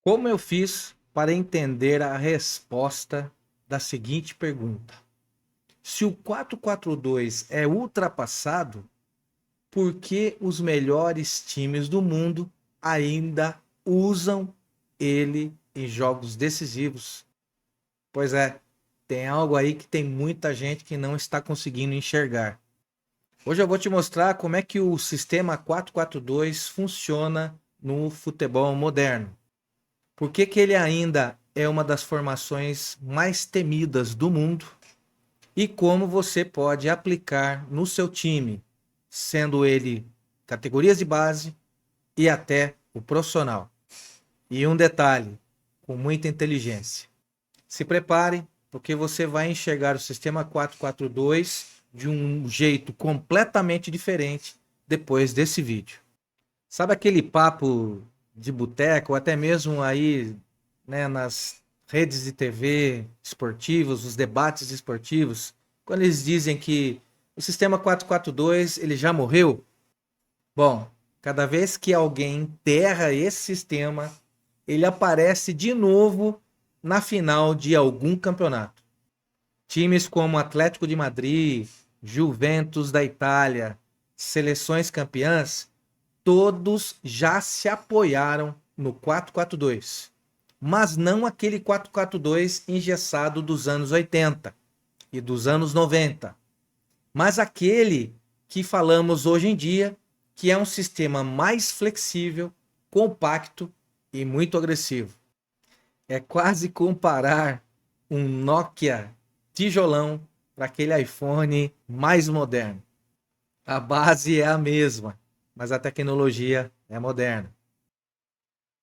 Como eu fiz para entender a resposta da seguinte pergunta? Se o 4-4-2 é ultrapassado, por que os melhores times do mundo ainda usam ele em jogos decisivos? Pois é, tem algo aí que tem muita gente que não está conseguindo enxergar. Hoje eu vou te mostrar como é que o sistema 4-4-2 funciona no futebol moderno. Por que que ele ainda é uma das formações mais temidas do mundo e como você pode aplicar no seu time, sendo ele categorias de base e até o profissional. E um detalhe, com muita inteligência. Se prepare, porque você vai enxergar o sistema 4-4-2 de um jeito completamente diferente depois desse vídeo. Sabe aquele papo de boteco, ou até mesmo aí, né, nas redes de TV esportivos, os debates esportivos, quando eles dizem que o sistema 4-4-2 ele já morreu? Bom, cada vez que alguém enterra esse sistema, ele aparece de novo na final de algum campeonato. Times como Atlético de Madrid, Juventus da Itália, seleções campeãs, todos já se apoiaram no 4-4-2, mas não aquele 4-4-2 engessado dos anos 80 e dos anos 90, mas aquele que falamos hoje em dia, que é um sistema mais flexível, compacto e muito agressivo. É quase comparar um Nokia tijolão para aquele iPhone mais moderno. A base é a mesma, mas a tecnologia é moderna.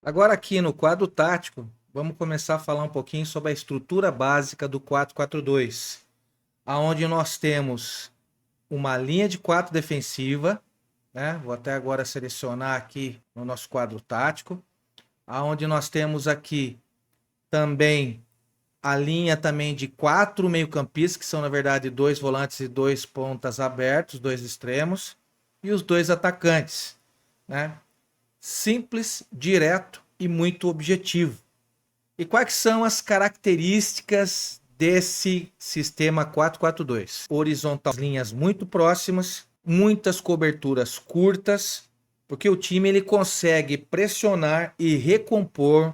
Agora aqui no quadro tático, vamos começar a falar um pouquinho sobre a estrutura básica do 4-4-2, aonde nós temos uma linha de 4 defensiva, né? Vou até agora selecionar aqui no nosso quadro tático, aonde nós temos aqui também a linha também de 4 meio-campistas, que são na verdade 2 volantes e 2 pontas abertos, 2 extremos, e os 2 atacantes, né? Simples, direto e muito objetivo. E quais são as características desse sistema 4-4-2? Horizontal, linhas muito próximas, muitas coberturas curtas, porque o time ele consegue pressionar e recompor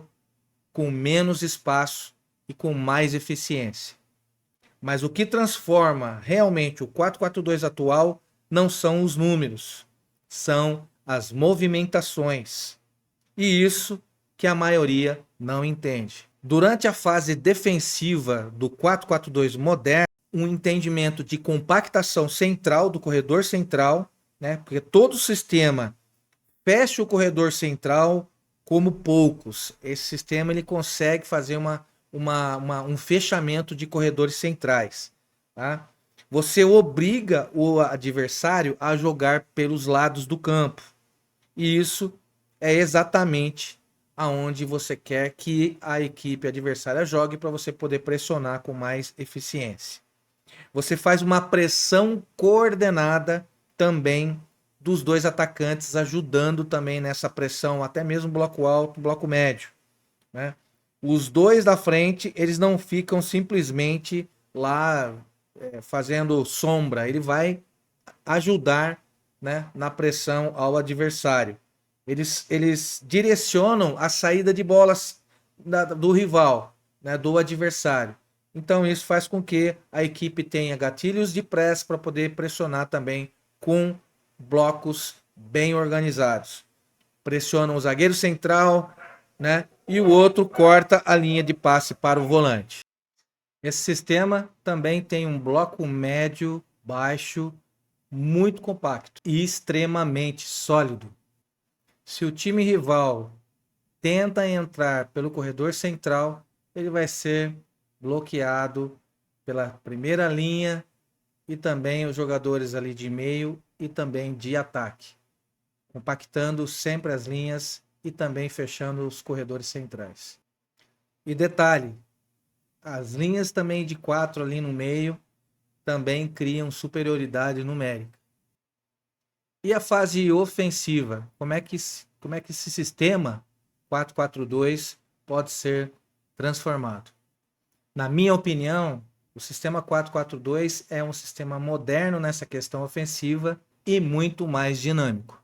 com menos espaço e com mais eficiência. Mas o que transforma realmente o 4-4-2 atual não são os números, são as movimentações. E isso que a maioria não entende. Durante a fase defensiva do 4-4-2 moderno, um entendimento de compactação central do corredor central, né? Porque todo o sistema fecha o corredor central como poucos. Esse sistema ele consegue fazer um fechamento de corredores centrais. Tá? Você obriga o adversário a jogar pelos lados do campo. E isso é exatamente aonde você quer que a equipe adversária jogue para você poder pressionar com mais eficiência. Você faz uma pressão coordenada também dos dois atacantes, ajudando também nessa pressão, até mesmo bloco alto, bloco médio, né? Os dois da frente, eles não ficam simplesmente lá fazendo sombra, ele vai ajudar, né, na pressão ao adversário. Eles direcionam a saída de bolas do rival, né, do adversário. Então isso faz com que a equipe tenha gatilhos de press para poder pressionar também com blocos bem organizados. Pressiona o zagueiro central, né, e o outro corta a linha de passe para o volante. Esse sistema também tem um bloco médio, baixo, muito compacto e extremamente sólido. Se o time rival tenta entrar pelo corredor central, ele vai ser bloqueado pela primeira linha e também os jogadores ali de meio e também de ataque, compactando sempre as linhas e também fechando os corredores centrais. E detalhe, as linhas também de 4 ali no meio também criam superioridade numérica. E a fase ofensiva? Como é que esse sistema 4-4-2 pode ser transformado. Na minha opinião, o sistema 4-4-2 é um sistema moderno nessa questão ofensiva e muito mais dinâmico.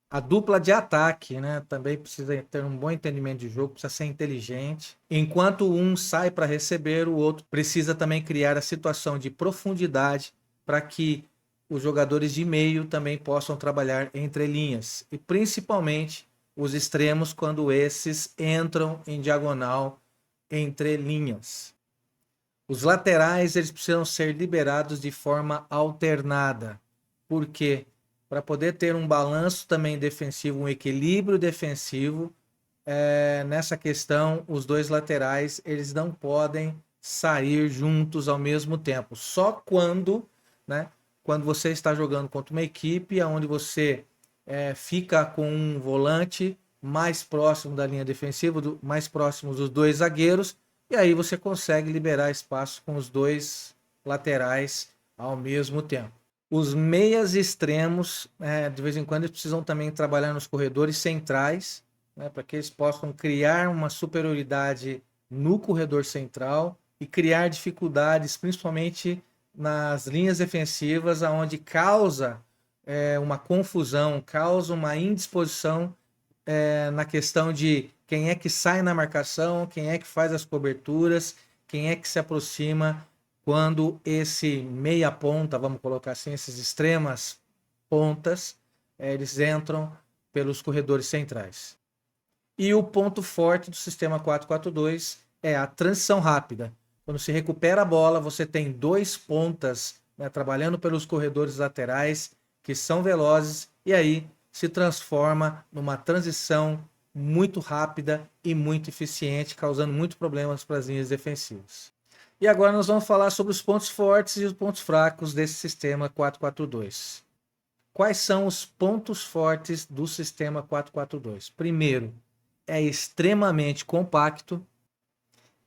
A dupla de ataque, né, também precisa ter um bom entendimento de jogo, precisa ser inteligente. Enquanto um sai para receber, o outro precisa também criar a situação de profundidade para que os jogadores de meio também possam trabalhar entre linhas. E principalmente os extremos, quando esses entram em diagonal entre linhas. Os laterais eles precisam ser liberados de forma alternada. Por quê? Para poder ter um balanço também defensivo, um equilíbrio defensivo, nessa questão, os dois laterais eles não podem sair juntos ao mesmo tempo. Só quando, né, quando você está jogando contra uma equipe onde você fica com um volante mais próximo da linha defensiva, mais próximo dos dois zagueiros, e aí você consegue liberar espaço com os dois laterais ao mesmo tempo. Os meias extremos, de vez em quando, eles precisam também trabalhar nos corredores centrais, né, para que eles possam criar uma superioridade no corredor central e criar dificuldades, principalmente nas linhas defensivas, onde causa uma confusão, causa uma indisposição na questão de quem é que sai na marcação, quem é que faz as coberturas, quem é que se aproxima quando esse meia ponta, vamos colocar assim, esses extremas pontas, eles entram pelos corredores centrais. E o ponto forte do sistema 4-4-2 é a transição rápida. Quando se recupera a bola, você tem dois pontas, né, trabalhando pelos corredores laterais, que são velozes, e aí se transforma numa transição muito rápida e muito eficiente, causando muitos problemas para as linhas defensivas. E agora nós vamos falar sobre os pontos fortes e os pontos fracos desse sistema 4-4-2. Quais são os pontos fortes do sistema 4-4-2? Primeiro, é extremamente compacto,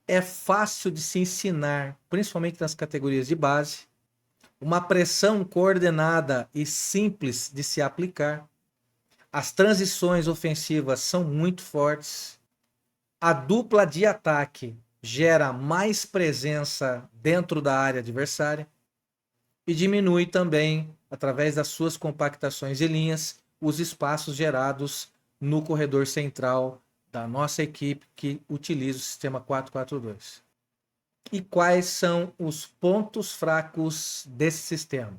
é fácil de se ensinar, principalmente nas categorias de base, uma pressão coordenada e simples de se aplicar, as transições ofensivas são muito fortes, a dupla de ataque gera mais presença dentro da área adversária e diminui também, através das suas compactações de linhas, os espaços gerados no corredor central da nossa equipe que utiliza o sistema 4-4-2. E quais são os pontos fracos desse sistema?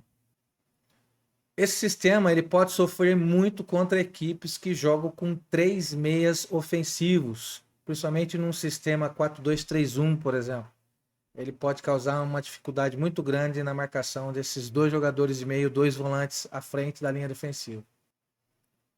Esse sistema ele pode sofrer muito contra equipes que jogam com 3 meias ofensivos, principalmente num sistema 4-2-3-1, por exemplo. Ele pode causar uma dificuldade muito grande na marcação desses dois jogadores de meio, dois volantes à frente da linha defensiva.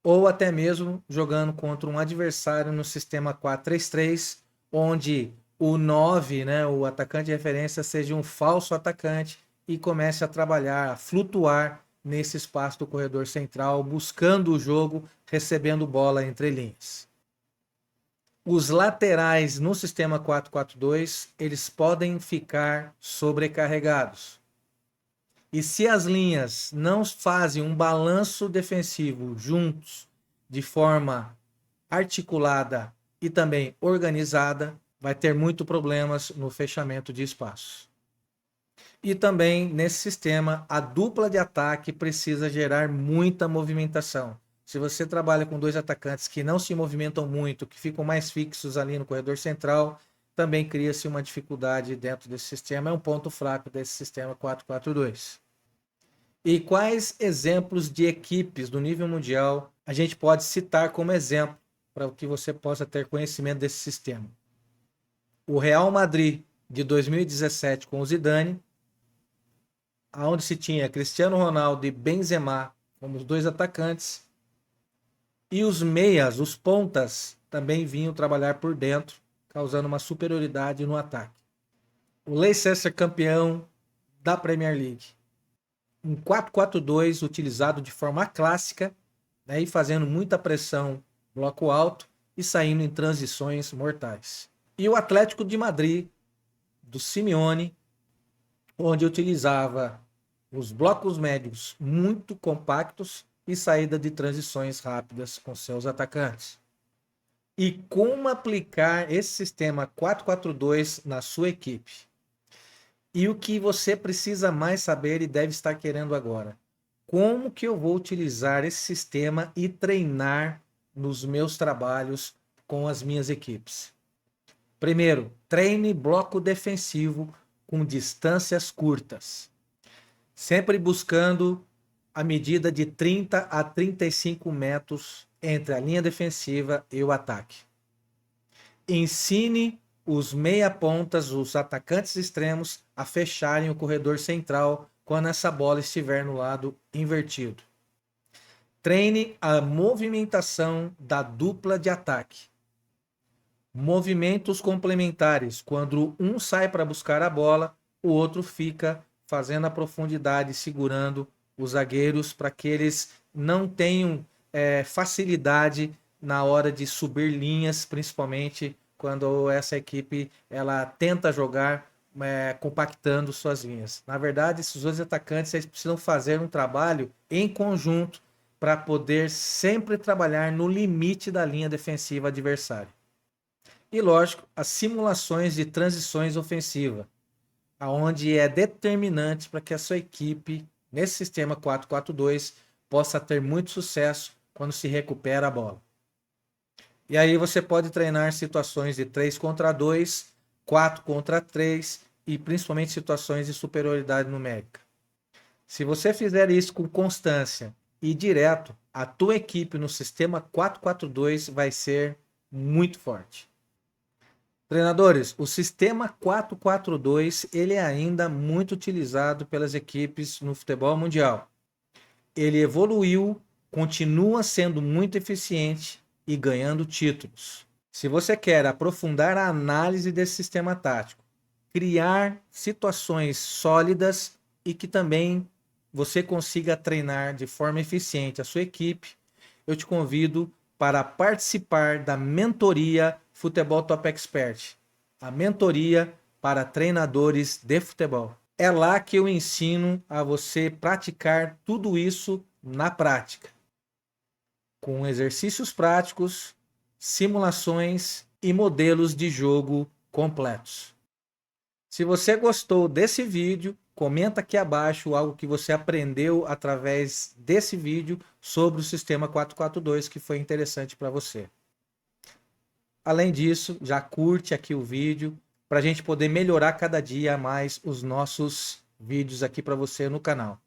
Ou até mesmo jogando contra um adversário no sistema 4-3-3, onde o 9, né, o atacante de referência, seja um falso atacante e comece a trabalhar, a flutuar nesse espaço do corredor central, buscando o jogo, recebendo bola entre linhas. Os laterais no sistema 4-4-2, eles podem ficar sobrecarregados. E se as linhas não fazem um balanço defensivo juntos, de forma articulada e também organizada, vai ter muito problemas no fechamento de espaço. E também, nesse sistema, a dupla de ataque precisa gerar muita movimentação. Se você trabalha com dois atacantes que não se movimentam muito, que ficam mais fixos ali no corredor central, também cria-se uma dificuldade dentro desse sistema. É um ponto fraco desse sistema 4-4-2. E quais exemplos de equipes do nível mundial a gente pode citar como exemplo para que você possa ter conhecimento desse sistema? O Real Madrid de 2017 com o Zidane, onde se tinha Cristiano Ronaldo e Benzema como os dois atacantes, e os meias, os pontas, também vinham trabalhar por dentro, causando uma superioridade no ataque. O Leicester campeão da Premier League. Um 4-4-2 utilizado de forma clássica, né, e fazendo muita pressão, bloco alto e saindo em transições mortais. E o Atlético de Madrid, do Simeone, onde utilizava os blocos médios muito compactos e saída de transições rápidas com seus atacantes. e como aplicar esse sistema 4-4-2 na sua equipe. E o que você precisa mais saber e deve estar querendo agora. Como que eu vou utilizar esse sistema e treinar nos meus trabalhos com as minhas equipes? Primeiro, treine bloco defensivo com distâncias curtas, sempre buscando a medida de 30 a 35 metros entre a linha defensiva e o ataque. Ensine os meia-pontas, os atacantes extremos, a fecharem o corredor central quando essa bola estiver no lado invertido. Treine a movimentação da dupla de ataque. Movimentos complementares, quando um sai para buscar a bola, o outro fica fazendo a profundidade, segurando os zagueiros para que eles não tenham facilidade na hora de subir linhas, principalmente quando essa equipe ela tenta jogar compactando suas linhas. Na verdade, esses dois atacantes eles precisam fazer um trabalho em conjunto para poder sempre trabalhar no limite da linha defensiva adversária. E lógico, as simulações de transições ofensivas, aonde é determinante para que a sua equipe, nesse sistema 4-4-2, possa ter muito sucesso quando se recupera a bola. E aí você pode treinar situações de 3 contra 2, 4 contra 3 e principalmente situações de superioridade numérica. Se você fizer isso com constância e direto, a tua equipe no sistema 4-4-2 vai ser muito forte. Treinadores, o sistema 4-4-2 ele é ainda muito utilizado pelas equipes no futebol mundial. Ele evoluiu, continua sendo muito eficiente e ganhando títulos. Se você quer aprofundar a análise desse sistema tático, criar situações sólidas e que também você consiga treinar de forma eficiente a sua equipe, eu te convido para participar da mentoria Futebol Top Expert, a mentoria para treinadores de futebol. É lá que eu ensino a você praticar tudo isso na prática, com exercícios práticos, simulações e modelos de jogo completos. Se você gostou desse vídeo, comenta aqui abaixo algo que você aprendeu através desse vídeo sobre o sistema 4-4-2 que foi interessante para você. Além disso, já curte aqui o vídeo para a gente poder melhorar cada dia mais os nossos vídeos aqui para você no canal.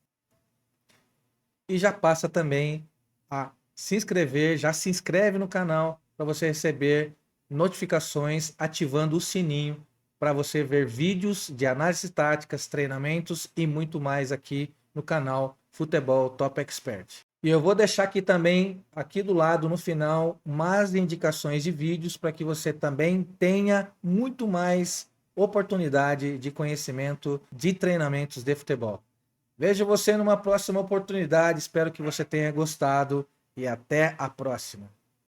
E já passa também a se inscrever, já se inscreve no canal para você receber notificações ativando o sininho para você ver vídeos de análises táticas, treinamentos e muito mais aqui no canal Futebol Top Expert. E eu vou deixar aqui também, aqui do lado, no final, mais indicações de vídeos para que você também tenha muito mais oportunidade de conhecimento de treinamentos de futebol. Vejo você numa próxima oportunidade, espero que você tenha gostado e até a próxima.